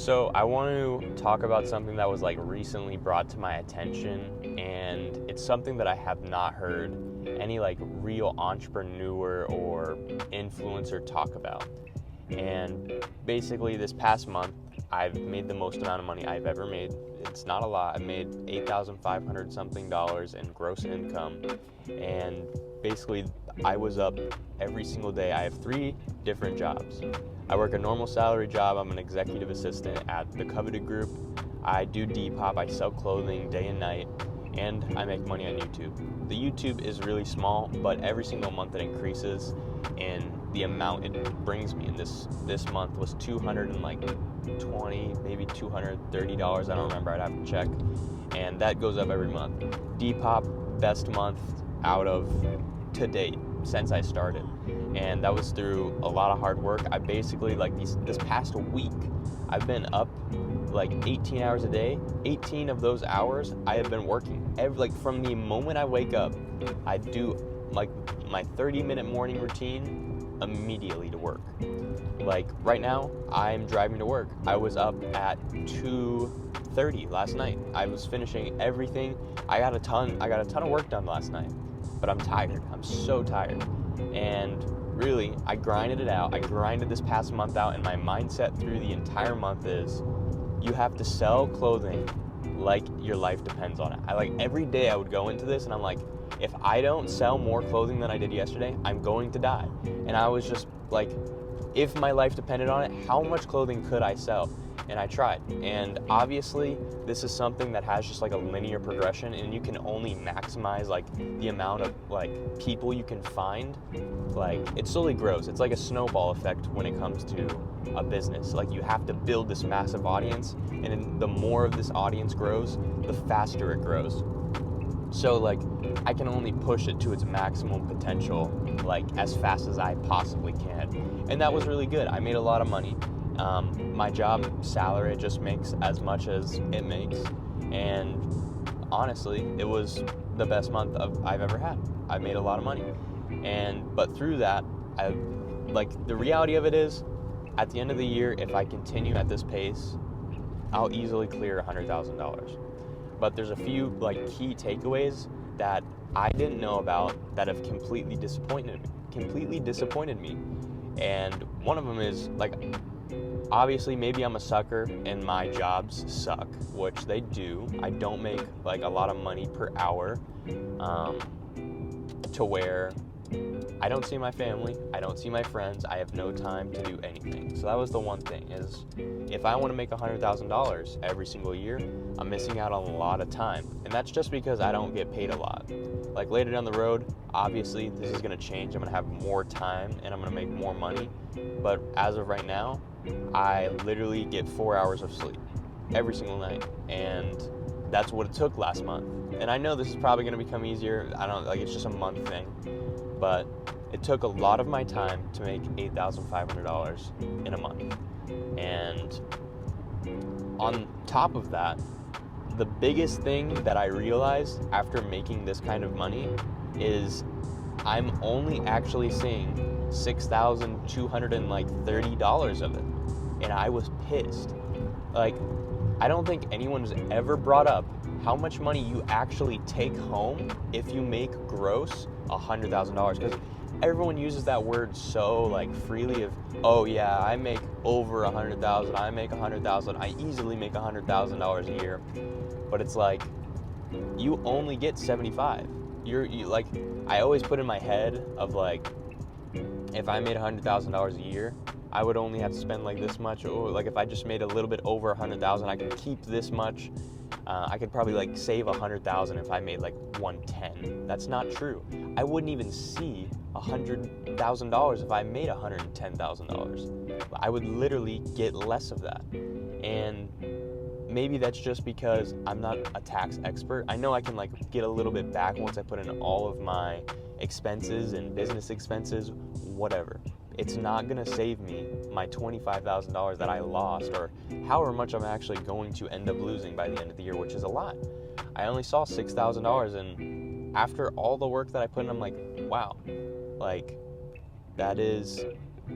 So I want to talk about something that was recently brought to my attention, and it's something that I have not heard any real entrepreneur or influencer talk about. And basically this past month I've made the most amount of money I've ever made. It's not a lot. I've made $8,500 something in gross income, and basically I was up every single day. I have 3 different jobs. I work a normal salary job. I'm an executive assistant at the Coveted Group. I do Depop. I sell clothing day and night, and I make money on YouTube. The YouTube is really small, but every single month it increases, and the amount it brings me in this month was $220, maybe $230. I don't remember. I'd have to check. And that goes up every month. Depop, best month out of to date since I started, and that was through a lot of hard work. I basically this past week I've been up 18 hours a day. 18 of those hours I have been working. From the moment I wake up, I do my 30-minute morning routine immediately to work. Right now I'm driving to work. I was up at 2:30 last night. I was finishing everything. I got a ton of work done last night, but I'm tired. I'm so tired. And really, I grinded it out. I grinded this past month out, and my mindset through the entire month is you have to sell clothing like your life depends on it. Every day I would go into this and I'm like, if I don't sell more clothing than I did yesterday, I'm going to die. And I was just if my life depended on it, how much clothing could I sell? And I tried. And obviously, this is something that has just a linear progression, and you can only maximize the amount of people you can find. It slowly grows. It's like a snowball effect when it comes to a business. You have to build this massive audience, and the more of this audience grows, the faster it grows. So I can only push it to its maximum potential as fast as I possibly can. And that was really good. I made a lot of money. My job salary just makes as much as it makes, and honestly, it was the best month I've ever had. I made a lot of money, but through that, the reality of it is, at the end of the year, if I continue at this pace, I'll easily clear $100,000. But there's a few key takeaways that I didn't know about that have completely disappointed me. And one of them is obviously, maybe I'm a sucker and my jobs suck, which they do. I don't make a lot of money per hour, to where I don't see my family, I don't see my friends, I have no time to do anything. So that was the one thing, is if I want to make $100,000 every single year, I'm missing out on a lot of time. And that's just because I don't get paid a lot. Later down the road, obviously this is going to change. I'm going to have more time and I'm going to make more money. But as of right now, I literally get 4 hours of sleep every single night, and that's what it took last month. And I know this is probably going to become easier. I don't it's just a month thing, but it took a lot of my time to make $8,500 in a month. And on top of that, the biggest thing that I realized after making this kind of money is I'm only actually seeing $6,230 of it. And I was pissed. I don't think anyone's ever brought up how much money you actually take home if you make gross $100,000. Because everyone uses that word so freely of, oh yeah, I make over $100,000, I make $100,000, I easily make $100,000 a year. But it's you only get 75. I always put in my head of if I made $100,000 a year, I would only have to spend this much, or if I just made a little bit over $100,000, I could keep this much. I could probably save $100,000 if I made $110,000. That's not true. I wouldn't even see $100,000 if I made $110,000. I would literally get less of that. And maybe that's just because I'm not a tax expert. I know I can get a little bit back once I put in all of my expenses and business expenses, whatever. It's not going to save me my $25,000 that I lost, or however much I'm actually going to end up losing by the end of the year, which is a lot. I only saw $6,000, and after all the work that I put in, I'm wow, that is,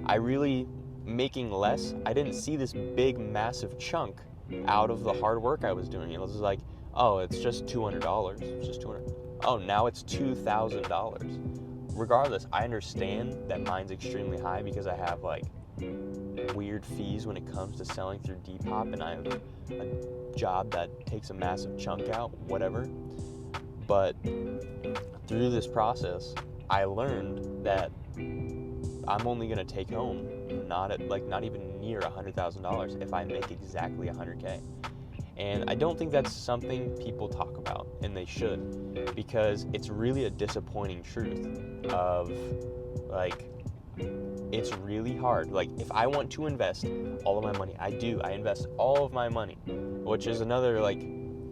I really making less, I didn't see this big, massive chunk out of the hard work I was doing. It was like, oh, it's just $200. It's just $200. Oh, now it's $2,000. Regardless, I understand that mine's extremely high because I have like weird fees when it comes to selling through Depop, and I have a job that takes a massive chunk out, whatever. But through this process, I learned that I'm only gonna take home not even near $100,000 if I make exactly $100K. And I don't think that's something people talk about, and they should, because it's really a disappointing truth of, like, it's really hard. Like, if I want to invest all of my money, I invest all of my money, which is another, like,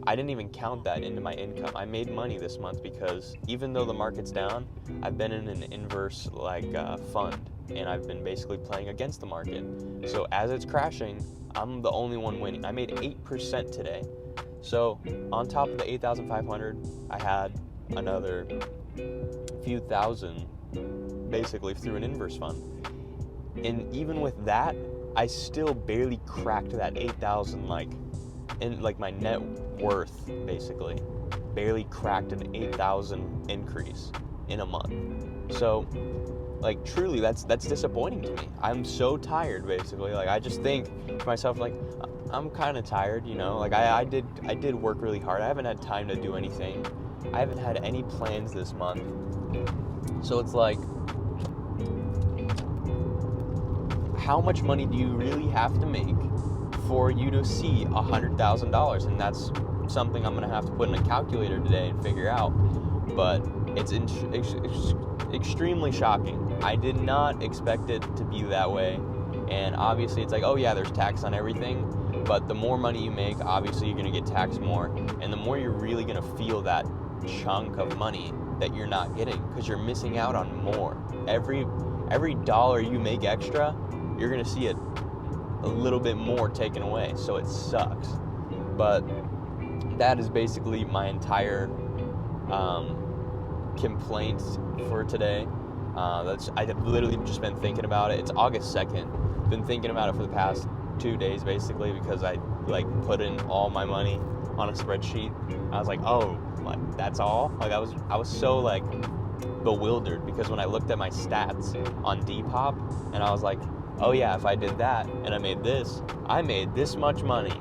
I didn't even count that into my income. I made money this month because even though the market's down, I've been in an inverse, fund, and I've been basically playing against the market. So as it's crashing, I'm the only one winning. I made 8% today. So on top of the 8,500, I had another few thousand basically through an inverse fund. And even with that, I still barely cracked that 8,000, my net worth basically barely cracked an 8,000 increase in a month. So like, truly, that's disappointing to me. I'm so tired, basically. Like, I just think to myself, like, I'm kind of tired, you know? Like, I did work really hard. I haven't had time to do anything. I haven't had any plans this month. So it's like, how much money do you really have to make for you to see $100,000? And that's something I'm going to have to put in a calculator today and figure out. But it's extremely shocking. I did not expect it to be that way. And obviously it's like, oh yeah, there's tax on everything, but the more money you make, obviously you're going to get taxed more, and the more you're really going to feel that chunk of money that you're not getting, because you're missing out on more. Every dollar you make extra, you're going to see it a little bit more taken away, so it sucks. But that is basically my entire complaints for today. I've literally just been thinking about it. It's August 2nd. Been thinking about it for the past 2 days, basically, because I put in all my money on a spreadsheet. I was like, oh, that's all? Like, I was so bewildered, because when I looked at my stats on Depop, and I was like, oh yeah, if I did that and I made this much money.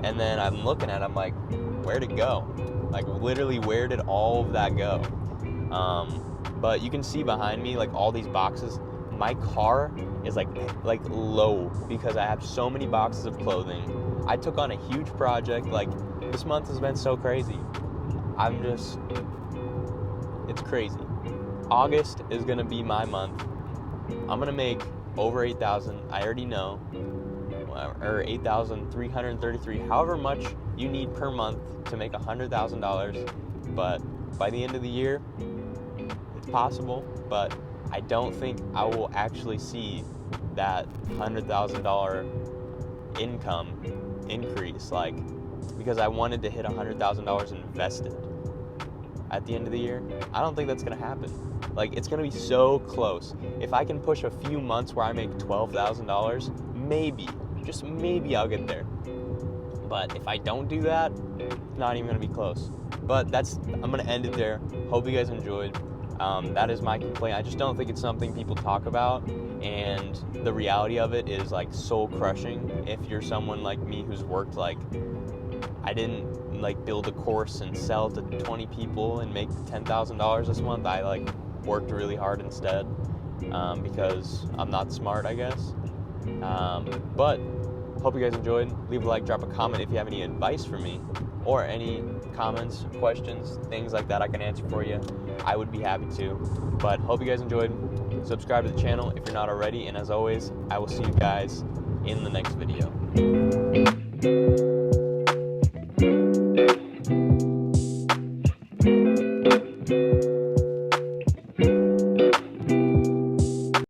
And then I'm looking at it, I'm like, where'd it go? Like, literally, where did all of that go? But you can see behind me, all these boxes. My car is like low because I have so many boxes of clothing. I took on a huge project. This month has been so crazy. It's crazy. August is gonna be my month. I'm gonna make over 8,000. I already know, or 8,333. However much you need per month to make $100,000. But by the end of the year, it's possible, but I don't think I will actually see that $100,000 income increase, because I wanted to hit $100,000 invested at the end of the year. I don't think that's gonna happen. It's gonna be so close. If I can push a few months where I make $12,000, maybe, just maybe I'll get there. But if I don't do that, it's not even gonna be close. But I'm gonna end it there. Hope you guys enjoyed. That is my complaint. I just don't think it's something people talk about, and the reality of it is soul crushing. If you're someone like me who's worked I didn't build a course and sell to 20 people and make $10,000 this month. I worked really hard instead, because I'm not smart, I guess. But hope you guys enjoyed. Leave a like, drop a comment if you have any advice for me, or any comments, questions, things like that I can answer for you. I would be happy to. But hope you guys enjoyed. Subscribe to the channel if you're not already, and as always, I will see you guys in the next video.